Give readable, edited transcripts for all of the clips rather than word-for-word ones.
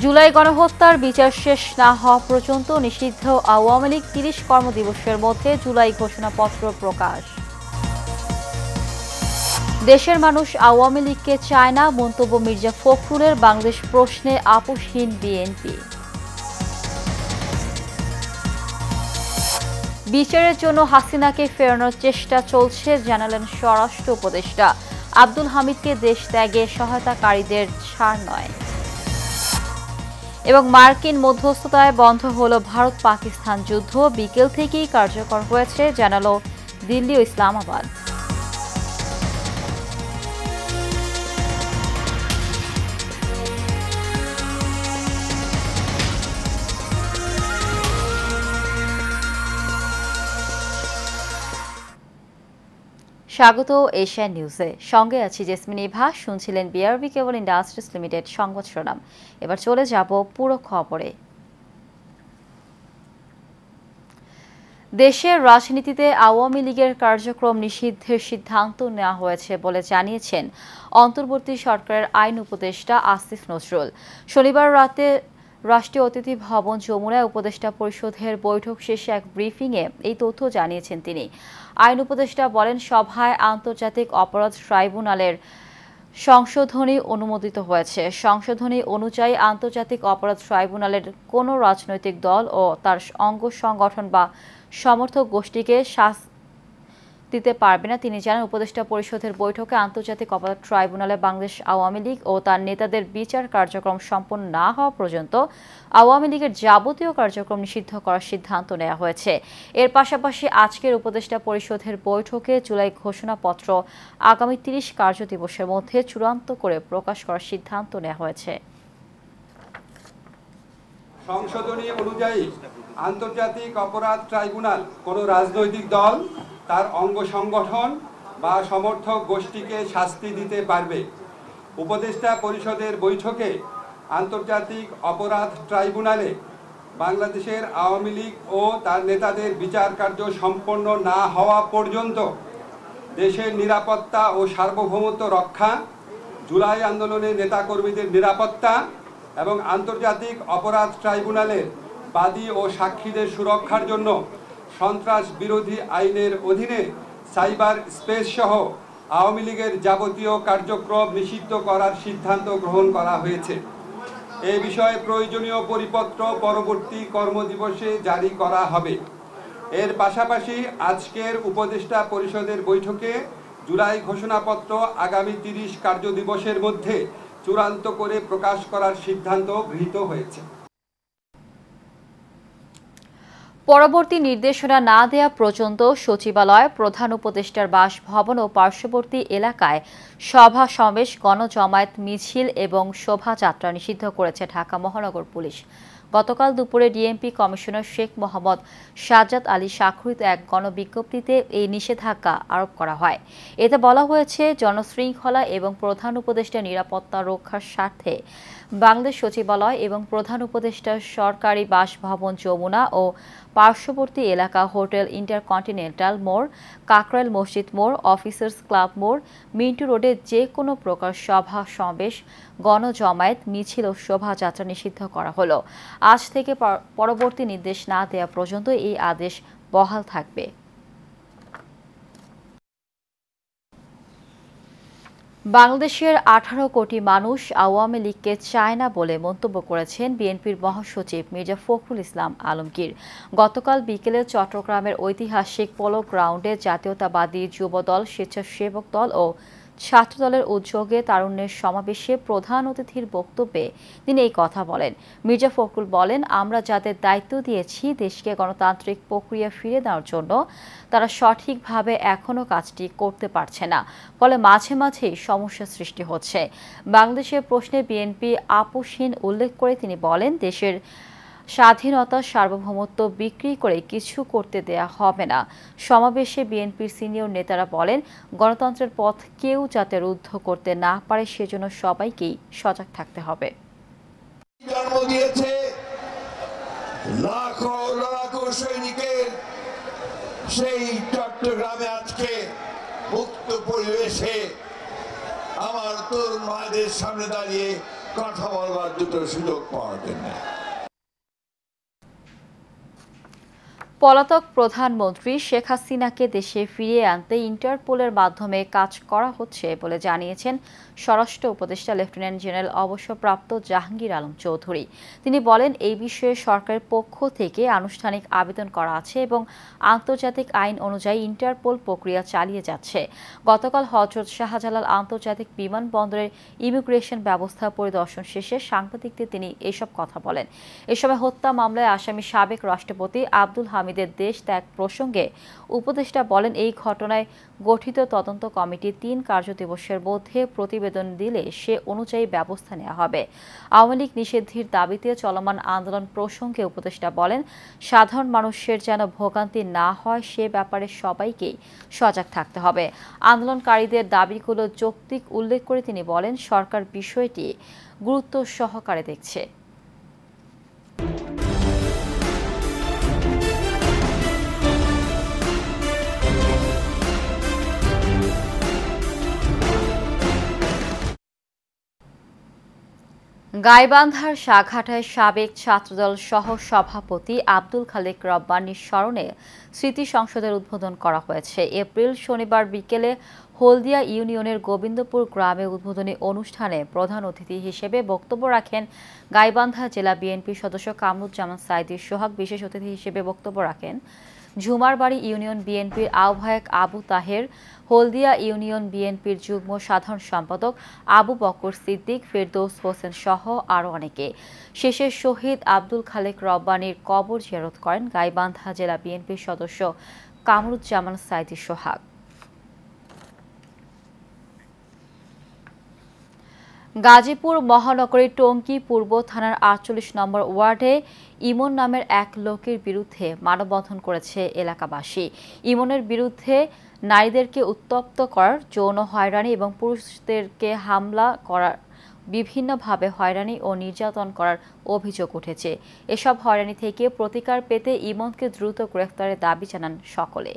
জুলাই গণহত্যার বিচার শেষ না হওয়া পর্যন্ত নিষিদ্ধ আওয়ামী লীগ ৩০ কর্মদিবসের মধ্যে জুলাই ঘোষণাপত্র প্রকাশ। দেশের মানুষ আওয়ামী লীগকে চায় না, মন্তব্য মির্জা ফখরুলের। বাংলাদেশ প্রশ্নে আপোষহীন বিএনপি। বিচারের জন্য হাসিনাকে ফেরানোর চেষ্টা চলছে, জানালেন স্বরাষ্ট্র উপদেষ্টা। আব্দুল হামিদকে দেশ ত্যাগে সহায়তাকারীদের ছাড় নয়। এবং মার্কিন মধ্যস্থতায় বন্ধ হলো ভারত পাকিস্তান যুদ্ধ, বিকেল থেকেই কার্যকর হয়েছে, জানালো দিল্লি ও ইসলামাবাদ। স্বাগত এশিয়ান নিউজে, সঙ্গে আছি জেসমিন ইভা। শুনছিলেন বিআরবি কেবল ইন্ডাস্ট্রিজ লিমিটেড সংবাদ শিরোনাম। এবার চলে যাব পুরো খবরে। দেশের রাজনীতিতে আওয়ামী লীগের কার্যক্রম নিষিদ্ধের সিদ্ধান্ত নেওয়া হয়েছে বলে জানিয়েছেন অন্তর্বর্তী সরকারের আইন উপদেষ্টা আসিফ নজরুল। শনিবার রাতে রাষ্ট্রীয় অতিথি ভবন যমুনায় উপদেষ্টা পরিষদের বৈঠক শেষে এক ব্রিফিংয়ে এই তথ্য জানিয়েছেন তিনি। আইন উপদেষ্টা বলেন, সভায় আন্তর্জাতিক অপরাধ ট্রাইব্যুনালের সংশোধনী অনুমোদিত হয়েছে। সংশোধনী অনুযায়ী আন্তর্জাতিক অপরাধ ট্রাইব্যুনালের কোনো রাজনৈতিক দল ও তার অঙ্গ সংগঠন বা সমর্থক গোষ্ঠীকে শাস্তি দিতে পারবে না। তিনি জানান, উপদেষ্টা পরিষদের বৈঠকে আন্তর্জাতিক অপরাধ ট্রাইব্যুনালে বাংলাদেশ আওয়ামী লীগ ও তার নেতাদের বিচার কার্যক্রম সম্পন্ন না হওয়া পর্যন্ত আওয়ামী লীগের যাবতীয় কার্যক্রম নিষিদ্ধ করার সিদ্ধান্ত নেওয়া হয়েছে। এর পাশাপাশি আজকের উপদেষ্টা পরিষদের বৈঠকে জুলাই ঘোষণাপত্র আগামী ৩০ কার্যদিবসের মধ্যে চূড়ান্ত করে প্রকাশ করার সিদ্ধান্ত নেওয়া হয়েছে। সংশোধনী অনুযায়ী আন্তর্জাতিক অপরাধ ট্রাইব্যুনাল কোনো রাজনৈতিক দল, তার অঙ্গ সংগঠন বা সমর্থক গোষ্ঠীকে শাস্তি দিতে পারবে। উপদেষ্টা পরিষদের বৈঠকে আন্তর্জাতিক অপরাধ ট্রাইব্যুনালে বাংলাদেশের আওয়ামী লীগ ও তার নেতাদের বিচার কার্য সম্পন্ন না হওয়া পর্যন্ত দেশের নিরাপত্তা ও সার্বভৌমত্ব রক্ষা, জুলাই আন্দোলনের নেতাকর্মীদের নিরাপত্তা এবং আন্তর্জাতিক অপরাধ ট্রাইব্যুনালের বাদী ও সাক্ষীদের সুরক্ষার জন্য সন্ত্রাস বিরোধী আইনের অধীনে সাইবার স্পেস সহ আওয়ামী লীগের যাবতীয় কার্যক্রম নিষিদ্ধ করার সিদ্ধান্ত গ্রহণ করা হয়েছে। এ বিষয়ে প্রয়োজনীয় পরিপত্র পরবর্তী কর্মদিবসে জারি করা হবে। এর পাশাপাশি আজকের উপদেষ্টা পরিষদের বৈঠকে জুলাই ঘোষণাপত্র আগামী ৩০ কার্যদিবসের মধ্যে চূড়ান্ত করে প্রকাশ করার সিদ্ধান্ত গৃহীত হয়েছে। পরবর্তী নির্দেশনা না দেয়া পর্যন্ত সচিবালয়, প্রধান উপদেষ্টার বাসভবন ও পার্শ্ববর্তী এলাকায় সভা সমাবেশ, গণজমায়েত, মিছিল এবং শোভাযাত্রা নিষিদ্ধ করেছে ঢাকা মহানগর পুলিশ। গতকাল দুপুরে ডিএমপি কমিশনার শেখ মোহাম্মদ সাজ্জাদ আলী স্বাক্ষরিত এক গণবিজ্ঞপ্তিতে এই নিষেধাজ্ঞা আরোপ করা হয়। এতে বলা হয়েছে, জনশৃঙ্খলা এবং প্রধান উপদেষ্টার নিরাপত্তা রক্ষার স্বার্থে বাংলাদেশ সচিবালয় এবং প্রধান উপদেষ্টার সরকারি বাসভবন যমুনা ও পার্শ্ববর্তী এলাকা, হোটেল ইন্টারকন্টিনেন্টাল মোড়, কাকরাইল মসজিদ মোড়, অফিসার্স ক্লাব মোড়, মিন্টু রোডে যে কোনো প্রকার সভা সমাবেশ, গণজমায়েত, মিছিল ও শোভাযাত্রা নিষিদ্ধ করা হলো। আজ থেকে পরবর্তী নির্দেশ না দেওয়া পর্যন্ত এই আদেশ বহাল থাকবে। বাংলাদেশের 18 কোটি মানুষ আওয়ামী লীগকে চায় না বলে মন্তব্য করেছেন বিএনপির মহাসচিব মির্জা ফখরুল ইসলাম আলমগীর। গতকাল বিকেলে চট্টগ্রামের ঐতিহাসিক পোলো গ্রাউন্ডে জাতীয়তাবাদী যুবদল, স্বেচ্ছাসেবক দল ও ছাত্রদলের উদ্যোগে তারুণ্যের সমাবেশে প্রধান অতিথির বক্তব্যে তিনি এই কথা বলেন। মির্জা ফখরুল বলেন, আমরা যাদের দায়িত্ব দিয়েছি দেশকে গণতান্ত্রিক প্রক্রিয়া ফিরে দেওয়ার জন্য, তারা সঠিকভাবে এখনও কাজটি করতে পারছে না। ফলে মাঝে মাঝেই সমস্যা সৃষ্টি হচ্ছে। বাংলাদেশের প্রশ্নে বিএনপি আপোষহীন উল্লেখ করে তিনি বলেন, দেশের স্বাধীনতা, সার্বভৌমত্ব বিক্রি করে কিছু করতে দেয়া হবে না। সমাবেশে বিএনপির সিনিয়র নেতারা বলেন, গণতন্ত্রের পথ কেউ যাতে রুদ্ধ করতে না পারে সেজন্য সবাইকেই সজাগ থাকতে হবে। জন্ম দিয়েছে লাখো লাখো সৈনিকের সেই চট্টগ্রামে আজকে মুক্ত পরিবেশে আমার তরুণ ভাইদের সামনে দাঁড়িয়ে কথা বলবার দুটো সুযোগ পাওয়ার জন্য। পলাতক প্রধানমন্ত্রী শেখ হাসিনাকে দেশে ফিরিয়ে আনতে ইন্টারপোলের মাধ্যমে কাজ করা হচ্ছে বলে জানিয়েছেন স্বরাষ্ট্র উপদেষ্টা লেফটেন্যান্ট জেনারেল অবসরপ্রাপ্ত জাহাঙ্গীর আলম চৌধুরী। তিনি বলেন, এই বিষয়ে সরকারের পক্ষ থেকে আনুষ্ঠানিক আবেদন করা আছে এবং আন্তর্জাতিক আইন অনুযায়ী ইন্টারপোল প্রক্রিয়া চালিয়ে যাচ্ছে। গতকাল হযরত শাহজালাল আন্তর্জাতিক বিমানবন্দরের ইমিগ্রেশন ব্যবস্থা পরিদর্শন শেষে সাংবাদিকদের তিনি এসব কথা বলেন। এ সময় হত্যা মামলায় আসামি সাবেক রাষ্ট্রপতি আব্দুল হামিদের দেশ ত্যাগ প্রসঙ্গে উপদেষ্টা বলেন, এই ঘটনায় গঠিত তদন্ত কমিটি ৩ কার্যদিবসের মধ্যে প্রতিবেদন দিলে সে অনুযায়ী ব্যবস্থা নেওয়া হবে। আওয়ামী লীগ নিষিদ্ধের দাবিতে চলমান আন্দোলন প্রসঙ্গে উপদেষ্টা বলেন, সাধারণ মানুষের যেন ভোগান্তি না হয় সে ব্যাপারে সবাইকেই সজাগ থাকতে হবে। আন্দোলনকারীদের দাবিগুলো যৌক্তিক উল্লেখ করে তিনি বলেন, সরকার বিষয়টি গুরুত্ব সহকারে দেখছে। গাইবান্ধার সাঘাটায় সাবেক ছাত্রদল সহ সভাপতি আব্দুল খালেক রব্বানীর স্মরণে স্মৃতি সংসদের উদ্বোধন করা হয়েছে। এপ্রিল শনিবার বিকেলে হলদিয়া ইউনিয়নের গোবিন্দপুর গ্রামে উদ্বোধনী অনুষ্ঠানে প্রধান অতিথি হিসেবে বক্তব্য রাখেন গাইবান্ধা জেলা বিএনপির সদস্য কামরুজ্জামান সাইদী সোহাগ। বিশেষ অতিথি হিসেবে বক্তব্য রাখেন ঝুমারবাড়ি ইউনিয়ন বিএনপির আহ্বায়ক আবু তাহের, হলদিয়া ইউনিয়ন বিএনপির যুগ্ম সাধারণ সম্পাদক আবু বকর সিদ্দিক, ফেরদৌস হোসেন সহ আরও অনেকে। শেষে শহীদ আব্দুল খালেক রব্বানীর কবর জিয়ারত করেন গাইবান্ধা জেলা বিএনপির সদস্য কামরুজ্জামান সাইদী সোহাগ। গাজীপুর মহানগরীর টঙ্গী পূর্ব থানার ৪৮ নম্বর ওয়ার্ডে ইমন নামের এক লোকের বিরুদ্ধে মানববন্ধন করেছে এলাকাবাসী। ইমনের বিরুদ্ধে নারীদেরকে উত্তপ্ত করার, যৌন হয়রানি এবং পুরুষদেরকে হামলা করার, বিভিন্নভাবে হয়রানি ও নির্যাতন করার অভিযোগ উঠেছে। এসব হয়রানি থেকে প্রতিকার পেতে ইমনকে দ্রুত গ্রেফতারের দাবি জানান সকলে।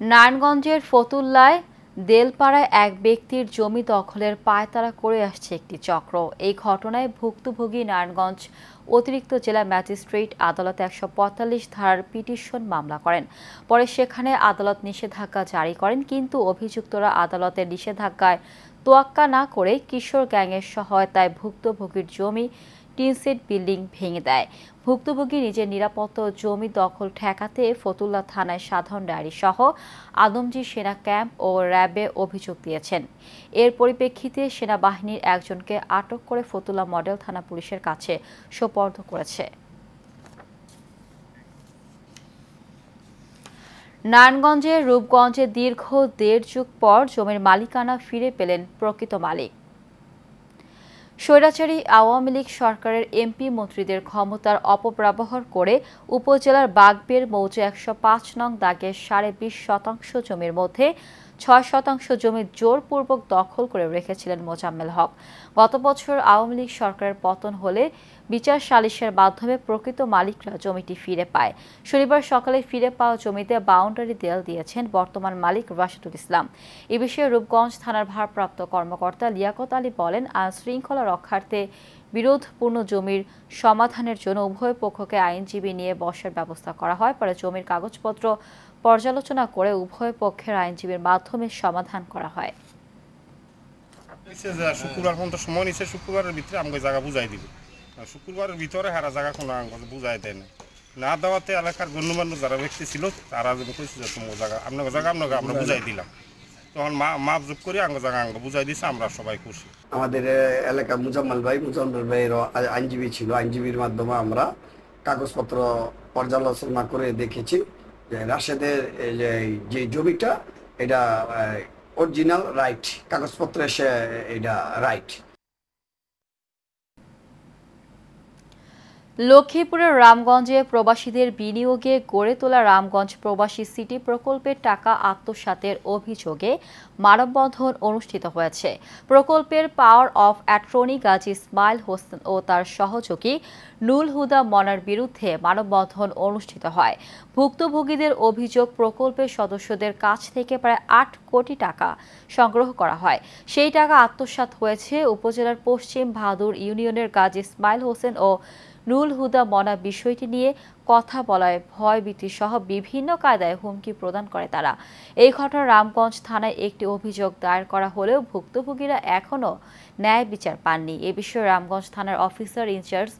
নারায়ণগঞ্জের ফতুল্লায় দেলপাড়ায় এক ব্যক্তির জমি দখলের পায়তারা করে আসছে একটি চক্র। এই ঘটনায় ভুক্তভোগী নারায়ণগঞ্জ অতিরিক্ত জেলা ম্যাজিস্ট্রেট আদালতে ১৪৫ ধারার পিটিশন মামলা করেন। পরে সেখানে আদালত নিষেধাজ্ঞা জারি করেন, কিন্তু অভিযুক্তরা আদালতের নিষেধাজ্ঞায় তোয়াক্কা না করে কিশোর গ্যাংয়ের সহায়তায় ভুক্তভোগীর জমি টিনশেড বিল্ডিং ভেঙে দেয়। ভুক্তভোগী নিজের নিরাপত্তা ও জমি দখল ঠেকাতে ফতুল্লা থানায় সাধারণ ডায়েরি সহ আদমজী সেনা ক্যাম্প ও র্যাবে অভিযোগ দিয়েছেন। এর পরিপ্রেক্ষিতে সেনাবাহিনীর একজনকে আটক করে ফতুল্লা মডেল থানা পুলিশের কাছে সোপর্দ করেছে। নারায়ণগঞ্জের রূপগঞ্জে দীর্ঘ ১.৫ যুগ পর জমির মালিকানা ফিরে পেলেন প্রকৃত মালিক। স্বৈরাচারী আওয়ামী লীগ সরকারের এমপি মন্ত্রীদের ক্ষমতার অপব্যবহার করে উপজেলার বাগবের মৌজা ১০৫ নং দাগের ২.৫% জমির মধ্যে ৬% জমি জোরপূর্বক দখল করে রেখেছিলেন মোজাম্মেল হক। গত বছর আওয়ামী লীগ সরকারের পতন হলে বিচার সালিসের মাধ্যমে প্রকৃত মালিকরা জমিটি ফিরে পায়। শনিবার সকালে ফিরে পাওয়া জমিতে বাউন্ডারি দেয়াল দিয়েছেন বর্তমান মালিক রাশেদুল ইসলাম। এ বিষয়ে রূপগঞ্জ থানার ভারপ্রাপ্ত কর্মকর্তা লিয়াকত আলী বলেন, আইন শৃঙ্খলা রক্ষার্থে বিরোধপূর্ণ জমির সমাধানের জন্য উভয় পক্ষকে আইনজীবী নিয়ে বসার ব্যবস্থা করা হয়। পরে জমির কাগজপত্র পর্যালোচনা করে উভয় পক্ষের আইনজীবীর মাধ্যমে সমাধান করা হয়। শুক্রবার পর্যন্ত সময় নিচ্ছে, শুক্রবারের ভিতরে আমাকে জায়গা বুঝাই দিবে। শুক্রবারের ভিতরে হারা জায়গা কোনো বুঝাই দেয় না দেওয়াতে এলাকার গণ্যমান্য যারা ব্যক্তি ছিল তারা কইছে যে তোমার জায়গা আপনাকে জায়গা আমরা বুঝাই দিলাম। তখন মাপ যোগ করে আমাকে জায়গা আমাকে বুঝাই দিচ্ছে, আমরা সবাই খুশি। আমাদের এলাকা মুজাম্মেল ভাইয়ের আইনজীবী ছিল, আইনজীবীর মাধ্যমে আমরা কাগজপত্র পর্যালোচনা করে দেখেছি যে রাশেদের যে জমিটা এটা অরিজিনাল রাইট, কাগজপত্রে সে এটা রাইট। লক্ষ্মীপুরের রামগঞ্জে প্রবাসীদের বিনিয়োগে গড়ে তোলা রামগঞ্জ প্রবাসী সিটি প্রকল্পের টাকা আত্মসাতের অভিযোগে মানববন্ধন অনুষ্ঠিত হয়েছে। প্রকল্পের power of attorney Gazi Ismail Hossain ও তার সহযোগী নুল হুদা মনার বিরুদ্ধে মানববন্ধন অনুষ্ঠিত হয়। ভুক্তভোগীদের অভিযোগ, প্রকল্পের সদস্যদের কাছ থেকে প্রায় ৮ কোটি টাকা সংগ্রহ করা হয়। সেই টাকা আত্মসাৎ হয়েছে। উপজেলার পশ্চিম ভাদুর ইউনিয়নের গাজী ইসমাইল হোসেন ও নুল হুদা মনা বিষয়টি নিয়ে কথা বলায় ভয়ভীতি সহ বিভিন্ন কায়দায় হুমকি প্রদান করে তারা। এই ঘটনায় রামগঞ্জ থানায় একটি অভিযোগ দায়ের করা হলেও ভুক্তভোগীরা এখনও ন্যায় বিচার পাননি। এ বিষয়ে রামগঞ্জ থানার অফিসার ইনচার্জ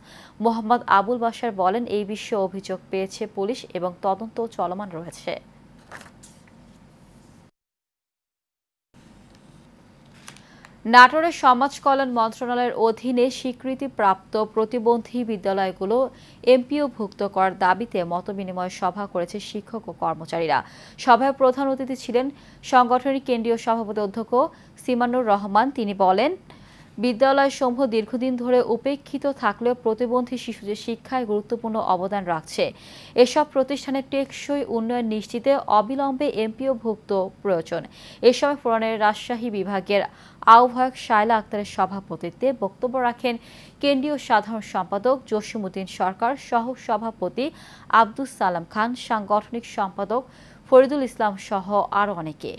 মোহাম্মদ আবুল বাশার বলেন, এই বিষয়ে অভিযোগ পেয়েছে পুলিশ এবং তদন্ত চলমান রয়েছে। নাটোরের সমাজ কল্যাণ মন্ত্রণালয়ের অধীনে স্বীকৃতিপ্রাপ্ত প্রতিবন্ধী বিদ্যালয়গুলো এমপিওভুক্ত করার দাবিতে মতবিনিময় সভা করেছে শিক্ষক ও কর্মচারীরা। সভায় প্রধান অতিথি ছিলেন সংগঠনের কেন্দ্রীয় সভাপতি অধ্যক্ষ সিমানুর রহমান। তিনি বলেন, বিদ্যালয়সমূহ দীর্ঘদিন ধরে উপেক্ষিত থাকলেও প্রতিবন্ধী শিশুদের শিক্ষায় গুরুত্বপূর্ণ অবদান রাখছে। এসব প্রতিষ্ঠানের টেকসই উন্নয়ন নিশ্চিতে অবিলম্বে এমপিওভুক্ত প্রয়োজন। এ সময় ফোরামের রাজশাহী বিভাগের আহ্বায়ক শায়লা আক্তারের সভাপতিত্বে বক্তব্য রাখেন কেন্দ্রীয় সাধারণ সম্পাদক জসিমউদ্দিন সরকার, সহ সভাপতি আব্দুস সালাম খান, সাংগঠনিক সম্পাদক ফরিদুল ইসলাম সহ আরও অনেকে।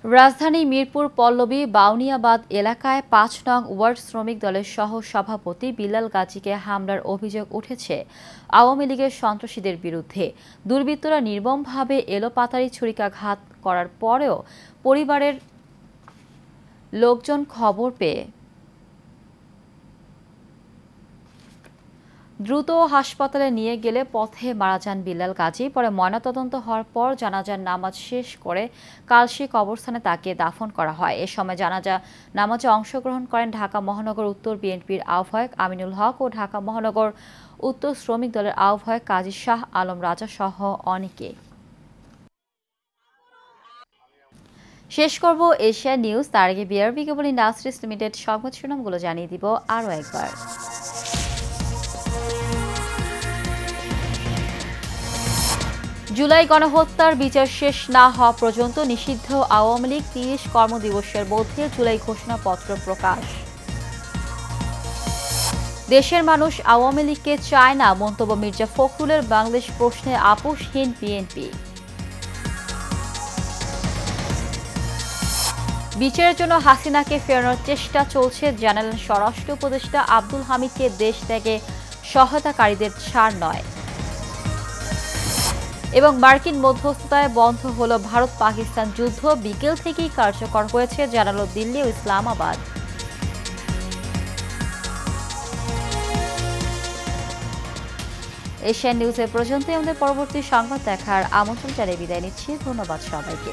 রাজধানী মিরপুর পল্লবী বাউনিয়াবাদ এলাকায় ৫ নং ওয়ার্ড শ্রমিক দলের সহ সভাপতি বিলাল গাজীকে হামলার অভিযোগ উঠেছে আওয়ামী লীগের সন্ত্রাসীদের বিরুদ্ধে। দুর্বৃত্তরা নির্মমভাবে এলোপাতাড়ি ছুরিকাঘাত করার পরেও পরিবারের লোকজন খবর পেয়ে দ্রুত হাসপাতালে নিয়ে গেলে পথে মারা যান বিলাল গাজী। পরে ময়নাতদন্ত হওয়ার পর জানাজার নামাজ শেষ করে কালশী কবরস্থানে তাকে দাফন করা হয়। এ সময় জানাজা নামাজে অংশগ্রহণ করেন ঢাকা মহানগর উত্তর বিএনপির আহ্বায়ক আমিনুল হক ও ঢাকা মহানগর উত্তর শ্রমিক দলের আহ্বায়ক কাজী শাহ আলম রাজা সহ অনেকে। শেষ করব এশিয়া নিউজ। তার আগে বিআরবি কেবল ইন্ডাস্ট্রিজ লিমিটেড সংবাদ শিরোনামগুলো জানিয়ে দিব আরও একবার। জুলাই গণহত্যার বিচার শেষ না হওয়া পর্যন্ত নিষিদ্ধ আওয়ামী লীগ ৩০ কর্মদিবসের মধ্যে জুলাই ঘোষণাপত্র প্রকাশ। দেশের মানুষ আওয়ামী লীগকে চায় না, মন্তব্য মির্জা ফখরুলের। বাংলাদেশ প্রশ্নে আপোষহীন বিএনপি। বিচারের জন্য হাসিনাকে ফেরানোর চেষ্টা চলছে, জানালেন স্বরাষ্ট্র উপদেষ্টা। আব্দুল হামিদকে দেশ ত্যাগে সহায়তাকারীদের ছাড় নয়। এবং মার্কিন মধ্যস্থতায় বন্ধ হলো ভারত পাকিস্তান যুদ্ধ, বিকেল থেকেই কার্যকর হয়েছে, জানালো দিল্লি ও ইসলামাবাদ। এশিয়ান নিউজের পর্যন্তই। আমাদের পরবর্তী সংবাদ দেখার আমন্ত্রণ জানিয়ে বিদায় নিচ্ছি। ধন্যবাদ সবাইকে।